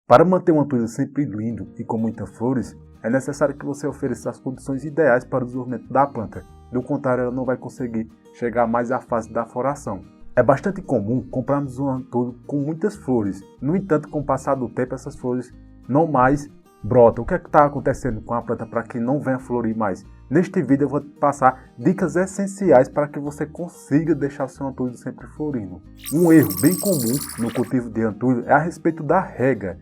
Para manter um antulho sempre lindo e com muitas flores, é necessário que você ofereça as condições ideais para o desenvolvimento da planta. Do contrário, ela não vai conseguir chegar mais à fase da floração. É bastante comum comprarmos um antulho com muitas flores. No entanto, com o passar do tempo, essas flores não mais brotam. O que é que está acontecendo com a planta para que não venha florir mais? Neste vídeo eu vou te passar dicas essenciais para que você consiga deixar o seu antulho sempre florindo. Um erro bem comum no cultivo de antulho é a respeito da rega.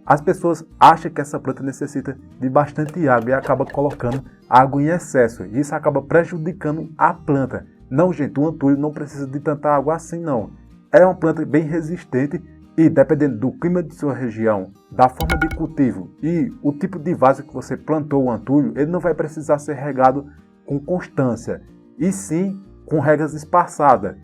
As pessoas acham que essa planta necessita de bastante água e acaba colocando água em excesso. E isso acaba prejudicando a planta. Não, gente, o antulho não precisa de tanta água assim, não. É uma planta bem resistente e, dependendo do clima de sua região, da forma de cultivo e o tipo de vaso que você plantou o antulho, ele não vai precisar ser regado com constância, e sim com regas espaçadas.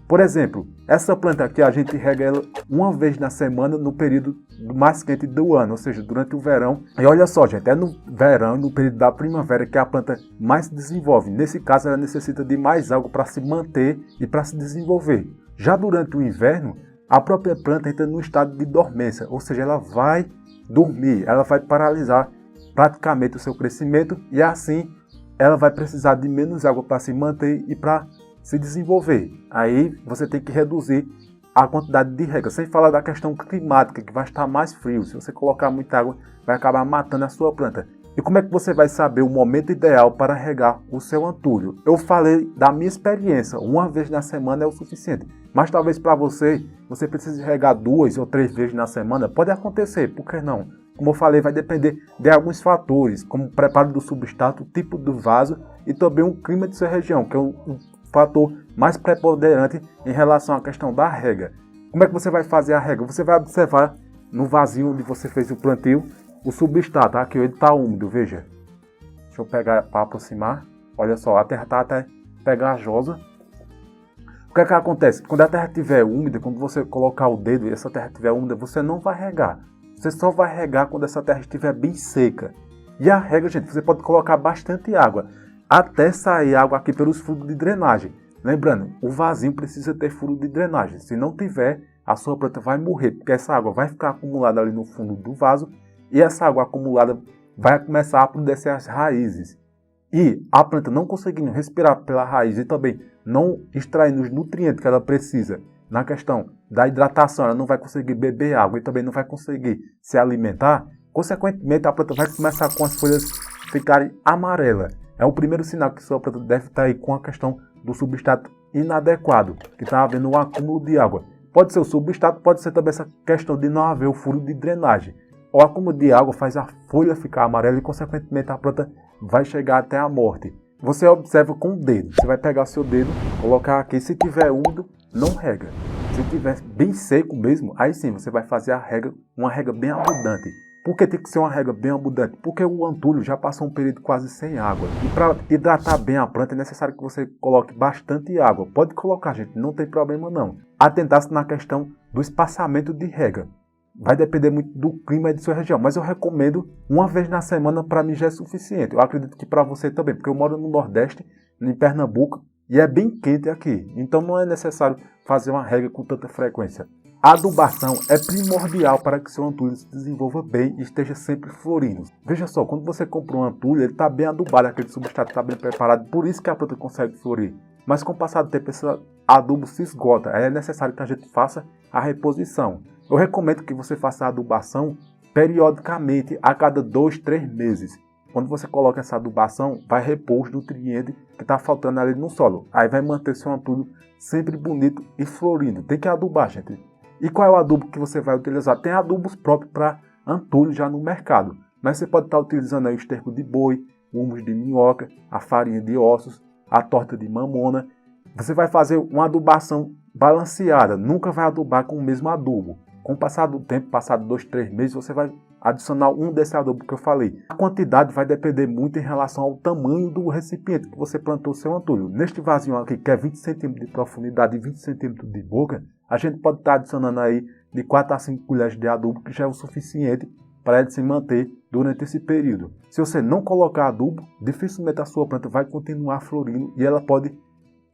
Por exemplo, essa planta aqui a gente rega ela uma vez na semana no período mais quente do ano, ou seja, durante o verão. E olha só, gente, é no verão, no período da primavera, que a planta mais se desenvolve. Nesse caso, ela necessita de mais água para se manter e para se desenvolver. Já durante o inverno, a própria planta entra no estado de dormência, ou seja, ela vai dormir, ela vai paralisar praticamente o seu crescimento e assim ela vai precisar de menos água para se manter e para se desenvolver. Aí você tem que reduzir a quantidade de rega, sem falar da questão climática, que vai estar mais frio. Se você colocar muita água, vai acabar matando a sua planta. E como é que você vai saber o momento ideal para regar o seu antulho? Eu falei da minha experiência, uma vez na semana é o suficiente. Mas talvez para você precise regar 2 ou 3 vezes na semana. Pode acontecer, por que não? Como eu falei, vai depender de alguns fatores, como o preparo do substrato, o tipo do vaso e também o clima de sua região, que é um fator mais preponderante em relação à questão da rega. Como é que você vai fazer a rega? Você vai observar no vasinho onde você fez o plantio, o substrato, aqui ele está úmido, veja. Deixa eu pegar para aproximar. Olha só, a terra está até pegajosa. O que é que acontece? Quando a terra estiver úmida, quando você colocar o dedo e essa terra estiver úmida, você não vai regar. Você só vai regar quando essa terra estiver bem seca. E a rega, gente, você pode colocar bastante água, até sair água aqui pelos furos de drenagem. Lembrando, o vasinho precisa ter furo de drenagem. Se não tiver, a sua planta vai morrer, porque essa água vai ficar acumulada ali no fundo do vaso e essa água acumulada vai começar a apodrecer as raízes. E a planta não conseguindo respirar pela raiz e também não extraindo os nutrientes que ela precisa na questão da hidratação, ela não vai conseguir beber água e também não vai conseguir se alimentar, consequentemente a planta vai começar com as folhas ficarem amarelas. É o primeiro sinal que sua planta deve estar aí com a questão do substrato inadequado, que está havendo um acúmulo de água. Pode ser o substrato, pode ser também essa questão de não haver o furo de drenagem. O acúmulo de água faz a folha ficar amarela e, consequentemente, a planta vai chegar até a morte. Você observa com o dedo. Você vai pegar o seu dedo, colocar aqui. Se tiver úmido, não rega. Se tiver bem seco mesmo, aí sim você vai fazer a rega, uma rega bem abundante. Por que tem que ser uma rega bem abundante? Porque o antulho já passou um período quase sem água. E para hidratar bem a planta é necessário que você coloque bastante água. Pode colocar, gente, não tem problema não. Atentar-se na questão do espaçamento de rega. Vai depender muito do clima de sua região, mas eu recomendo uma vez na semana, para mim já é suficiente. Eu acredito que para você também, porque eu moro no Nordeste, em Pernambuco, e é bem quente aqui. Então não é necessário fazer uma rega com tanta frequência. A adubação é primordial para que seu antulho se desenvolva bem e esteja sempre florindo. Veja só, quando você compra um antulho, ele está bem adubado, aquele substrato está bem preparado, por isso que a planta consegue florir. Mas com o passar do tempo, esse adubo se esgota, é necessário que a gente faça a reposição. Eu recomendo que você faça a adubação periodicamente, a cada 2, 3 meses. Quando você coloca essa adubação, vai repor os nutrientes que está faltando ali no solo. Aí vai manter seu antulho sempre bonito e florindo. Tem que adubar, gente. E qual é o adubo que você vai utilizar? Tem adubos próprios para antulho já no mercado. Mas você pode estar utilizando aí o esterco de boi, o humus de minhoca, a farinha de ossos, a torta de mamona. Você vai fazer uma adubação balanceada. Nunca vai adubar com o mesmo adubo. Com o passar do tempo, passado 2, 3 meses, você vai adicionar um desse adubo que eu falei. A quantidade vai depender muito em relação ao tamanho do recipiente que você plantou o seu antulho. Neste vasinho aqui, que é 20 cm de profundidade e 20 cm de boca, a gente pode estar adicionando aí de 4 a 5 colheres de adubo, que já é o suficiente para ele se manter durante esse período. Se você não colocar adubo, dificilmente a sua planta vai continuar florindo e ela pode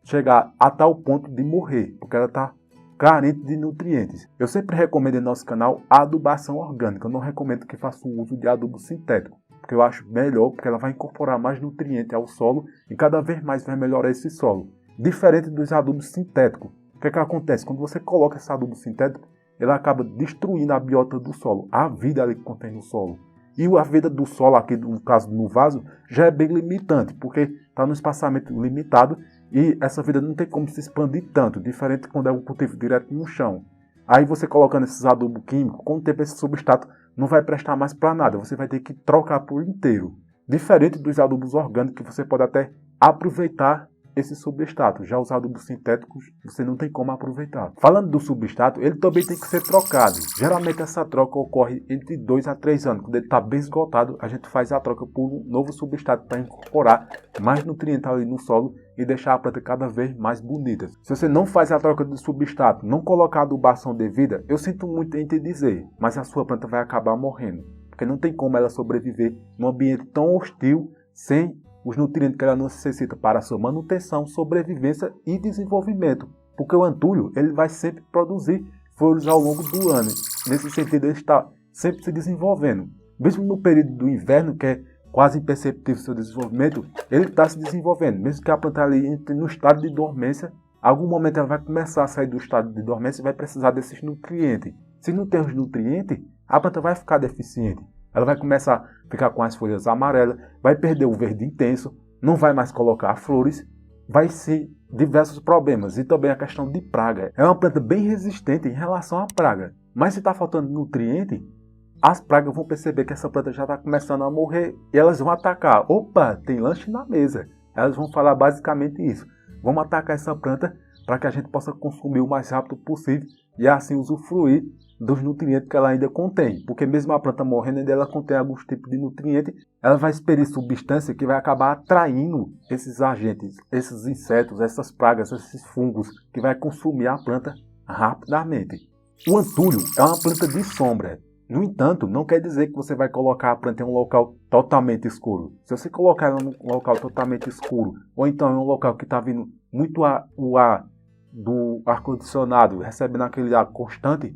chegar a tal ponto de morrer, porque ela está carente de nutrientes. Eu sempre recomendo em nosso canal a adubação orgânica. Eu não recomendo que faça o uso de adubo sintético, porque eu acho melhor, porque ela vai incorporar mais nutrientes ao solo e cada vez mais vai melhorar esse solo. Diferente dos adubos sintéticos. O que acontece? Quando você coloca esse adubo sintético, ele acaba destruindo a biota do solo, a vida ali que contém no solo. E a vida do solo, aqui no caso no vaso, já é bem limitante, porque está no espaçamento limitado e essa vida não tem como se expandir tanto, diferente quando é um cultivo direto no chão. Aí você colocando esses adubos químicos, com o tempo esse substrato não vai prestar mais para nada, você vai ter que trocar por inteiro. Diferente dos adubos orgânicos, que você pode até aproveitar esse substrato. Já os adubos sintéticos, você não tem como aproveitar. Falando do substrato, ele também tem que ser trocado. Geralmente essa troca ocorre entre 2 a 3 anos. Quando ele está bem esgotado, a gente faz a troca por um novo substrato para incorporar mais nutrientes ali no solo e deixar a planta cada vez mais bonita. Se você não faz a troca do substrato, não colocar a adubação devida, eu sinto muito em te dizer, mas a sua planta vai acabar morrendo. Porque não tem como ela sobreviver num ambiente tão hostil sem os nutrientes que ela necessita para a sua manutenção, sobrevivência e desenvolvimento. Porque o antulho ele vai sempre produzir flores ao longo do ano. Nesse sentido, ele está sempre se desenvolvendo. Mesmo no período do inverno, que é quase imperceptível o seu desenvolvimento, ele está se desenvolvendo. Mesmo que a planta ali entre no estado de dormência, em algum momento ela vai começar a sair do estado de dormência e vai precisar desses nutrientes. Se não tem os nutrientes, a planta vai ficar deficiente. Ela vai começar a ficar com as folhas amarelas, vai perder o verde intenso, não vai mais colocar flores, vai ser diversos problemas. E também a questão de praga. É uma planta bem resistente em relação à praga. Mas se está faltando nutriente, as pragas vão perceber que essa planta já está começando a morrer e elas vão atacar. Opa, tem lanche na mesa. Elas vão falar basicamente isso. Vamos atacar essa planta para que a gente possa consumir o mais rápido possível e assim usufruir dos nutrientes que ela ainda contém. Porque mesmo a planta morrendo, ainda ela contém alguns tipos de nutrientes, ela vai expelir substância que vai acabar atraindo esses agentes, esses insetos, essas pragas, esses fungos, que vai consumir a planta rapidamente. O antulho é uma planta de sombra. No entanto, não quer dizer que você vai colocar a planta em um local totalmente escuro. Se você colocar ela num local totalmente escuro, ou então em um local que está vindo muito o ar do ar-condicionado, recebendo aquele ar constante,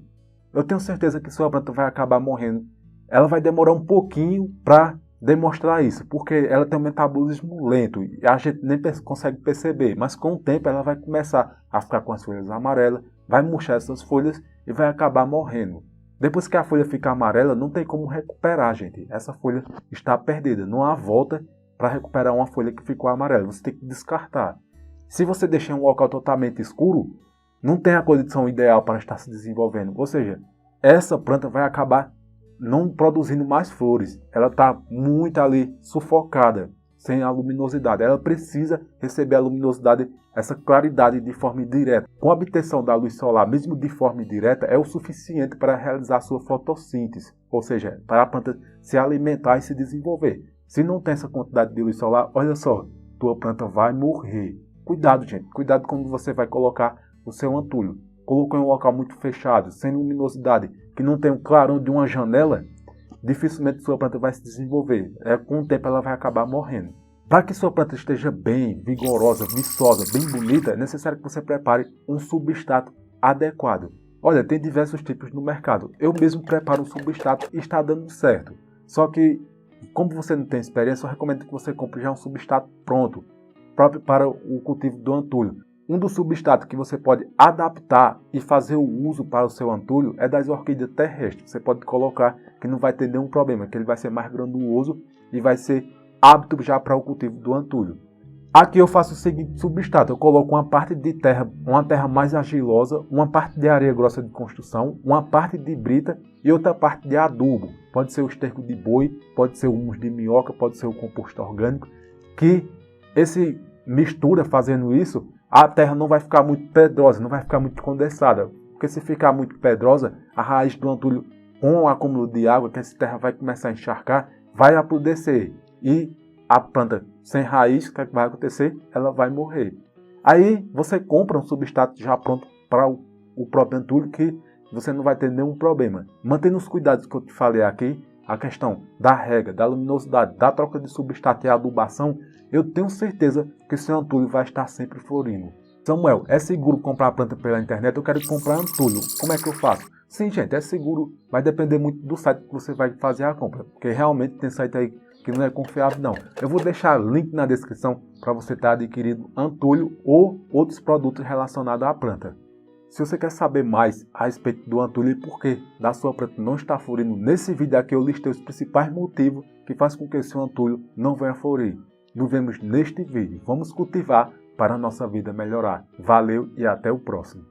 eu tenho certeza que sua planta vai acabar morrendo. Ela vai demorar um pouquinho para demonstrar isso, porque ela tem um metabolismo lento e a gente nem consegue perceber, mas com o tempo ela vai começar a ficar com as folhas amarelas, vai murchar essas folhas e vai acabar morrendo. Depois que a folha fica amarela, não tem como recuperar, gente. Essa folha está perdida, não há volta para recuperar uma folha que ficou amarela, você tem que descartar. Se você deixar um local totalmente escuro, não tem a condição ideal para estar se desenvolvendo. Ou seja, essa planta vai acabar não produzindo mais flores. Ela está muito ali sufocada, sem a luminosidade. Ela precisa receber a luminosidade, essa claridade de forma direta. Com a obtenção da luz solar, mesmo de forma direta, é o suficiente para realizar a sua fotossíntese. Ou seja, para a planta se alimentar e se desenvolver. Se não tem essa quantidade de luz solar, olha só, tua planta vai morrer. Cuidado, gente. Cuidado quando você vai colocar o seu antulho. Colocou em um local muito fechado, sem luminosidade, que não tem o clarão de uma janela, dificilmente sua planta vai se desenvolver. Com o tempo ela vai acabar morrendo. Para que sua planta esteja bem, vigorosa, viçosa, bem bonita, é necessário que você prepare um substrato adequado. Olha, tem diversos tipos no mercado. Eu mesmo preparo um substrato e está dando certo. Só que, como você não tem experiência, eu recomendo que você compre já um substrato pronto, próprio para o cultivo do antulho. Um dos substratos que você pode adaptar e fazer o uso para o seu antulho é das orquídeas terrestres. Você pode colocar que não vai ter nenhum problema, que ele vai ser mais granuloso e vai ser apto já para o cultivo do antulho. Aqui eu faço o seguinte substrato, eu coloco uma parte de terra, uma terra mais argilosa, uma parte de areia grossa de construção, uma parte de brita e outra parte de adubo. Pode ser o esterco de boi, pode ser o humus de minhoca, pode ser o composto orgânico, que esse mistura fazendo isso, a terra não vai ficar muito pedrosa, não vai ficar muito condensada. Porque se ficar muito pedrosa, a raiz do antulho, com o acúmulo de água que essa terra vai começar a encharcar, vai apodrecer. E a planta sem raiz, o que vai acontecer? Ela vai morrer. Aí você compra um substrato já pronto para o próprio antulho, que você não vai ter nenhum problema. Mantendo os cuidados que eu te falei aqui, a questão da rega, da luminosidade, da troca de substrato e adubação, eu tenho certeza que seu antulho vai estar sempre florindo. Samuel, é seguro comprar a planta pela internet? Eu quero comprar antulho. Como é que eu faço? Sim, gente, é seguro. Vai depender muito do site que você vai fazer a compra. Porque realmente tem site aí que não é confiável, não. Eu vou deixar link na descrição para você estar adquirindo antulho ou outros produtos relacionados à planta. Se você quer saber mais a respeito do antulho e por que da sua planta não estar florindo, nesse vídeo aqui eu listei os principais motivos que faz com que o seu antulho não venha florir. Nos vemos neste vídeo. Vamos cultivar para a nossa vida melhorar. Valeu e até o próximo.